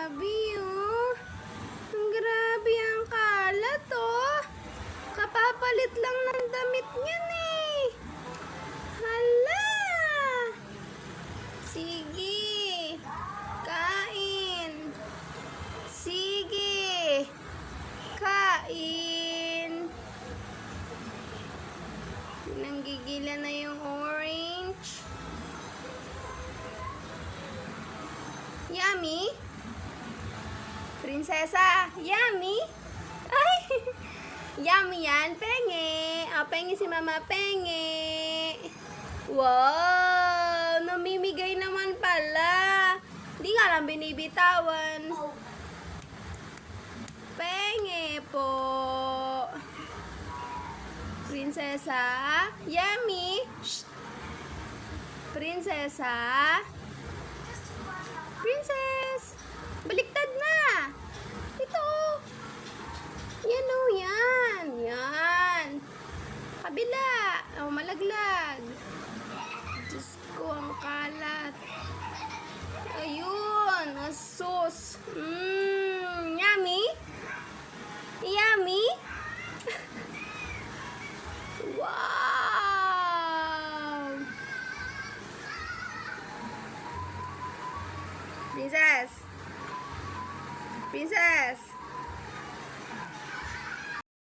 grabe oh. Ang grabe ang kalat oh. Kapapalit lang ng damit niyan eh. Hala. Sige. Kain. Sige. Kain. Nanggigilan na yung orange. Yummy? Prinsesa, yummy? Ay! Yummy yan, penge. Penge si Mama, penge. Wow! Namimigay naman pala. Di nga lang binibitawan. Penge po. Prinsesa, yummy? Shh. Prinsesa. Princess! Baliktad na! Ito! Yan o, yan! Yan! Kabila! O, malaglag! Diyos ko, ang kalat! Ayun! Asus! Yummy? Yummy? Wow! Princess! Princess!